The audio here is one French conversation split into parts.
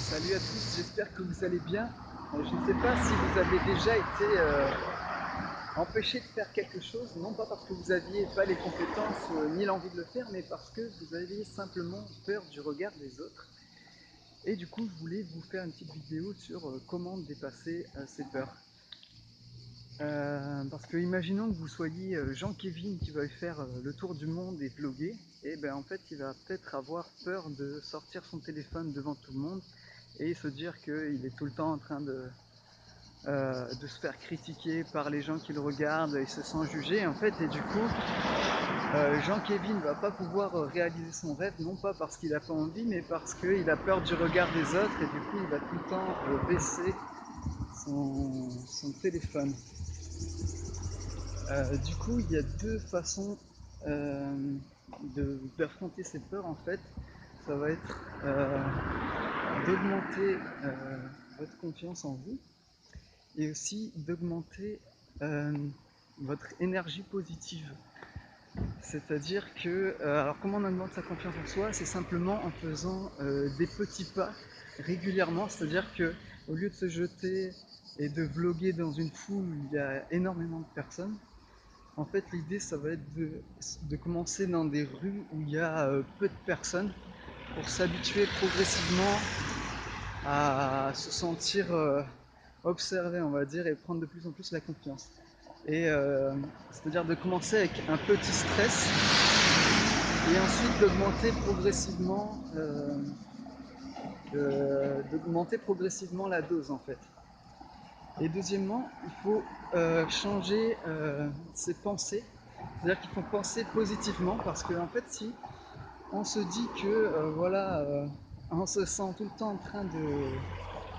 Salut à tous, j'espère que vous allez bien. Je ne sais pas si vous avez déjà été empêché de faire quelque chose, non pas parce que vous n'aviez pas les compétences ni l'envie de le faire, mais parce que vous aviez simplement peur du regard des autres. Et du coup, je voulais vous faire une petite vidéo sur comment dépasser ces peurs. Parce que imaginons que vous soyez Jean-Kévin qui va faire le tour du monde et vlogger, et ben en fait il va peut-être avoir peur de sortir son téléphone devant tout le monde et se dire qu'il est tout le temps en train de se faire critiquer par les gens qui le regardent et se sent jugé en fait, et du coup Jean-Kévin ne va pas pouvoir réaliser son rêve, non pas parce qu'il n'a pas envie, mais parce qu'il a peur du regard des autres, et du coup il va tout le temps baisser son téléphone. Du coup, il y a deux façons d'affronter ces peurs en fait. Ça va être d'augmenter votre confiance en vous et aussi d'augmenter votre énergie positive. C'est-à-dire que, alors comment on augmente sa confiance en soi? C'est simplement en faisant des petits pas régulièrement, c'est-à-dire que au lieu de se jeter et de vloguer dans une foule où il y a énormément de personnes, en fait, l'idée, ça va être de commencer dans des rues où il y a peu de personnes pour s'habituer progressivement à se sentir observé, on va dire, et prendre de plus en plus la confiance. Et c'est-à-dire de commencer avec un petit stress et ensuite d'augmenter progressivement la dose en fait. Et deuxièmement, il faut changer ses pensées, c'est-à-dire qu'il faut penser positivement parce que en fait, si on se dit que on se sent tout le temps en train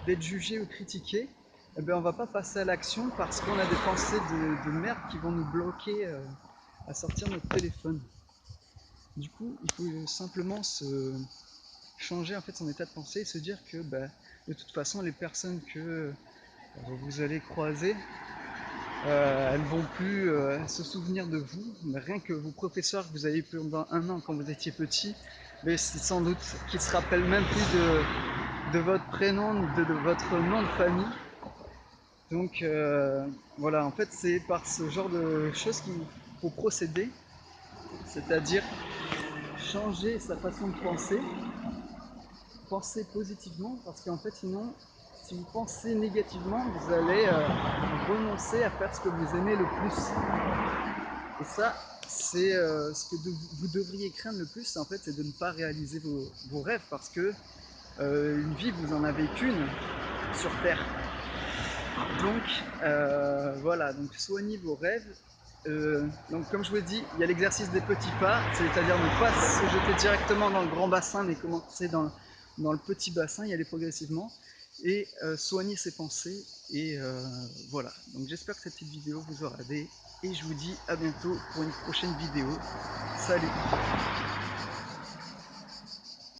d'être jugé ou critiqué, eh ben, on va pas passer à l'action parce qu'on a des pensées de merde qui vont nous bloquer à sortir notre téléphone. Du coup, il faut simplement changer en fait son état de pensée et se dire que de toute façon, les personnes que vous allez croiser, elles vont plus se souvenir de vous, mais rien que vos professeurs que vous avez eu pendant un an quand vous étiez petit, mais c'est sans doute qu'ils se rappellent même plus de votre prénom, de votre nom de famille. Donc voilà, en fait c'est par ce genre de choses qu'il faut procéder, c'est-à-dire changer sa façon de penser, penser positivement, parce qu'en fait sinon, si vous pensez négativement, vous allez renoncer à faire ce que vous aimez le plus. Et ça, c'est ce que vous devriez craindre le plus, en fait, c'est de ne pas réaliser vos rêves, parce que une vie, vous en avez qu'une sur Terre. Donc voilà, donc soignez vos rêves. Donc comme je vous l'ai dit, il y a l'exercice des petits pas, c'est-à-dire ne pas se jeter directement dans le grand bassin, mais commencer dans le petit bassin, y aller progressivement, et soigner ses pensées. Et voilà, donc j'espère que cette petite vidéo vous aura aidé, et je vous dis à bientôt pour une prochaine vidéo. Salut!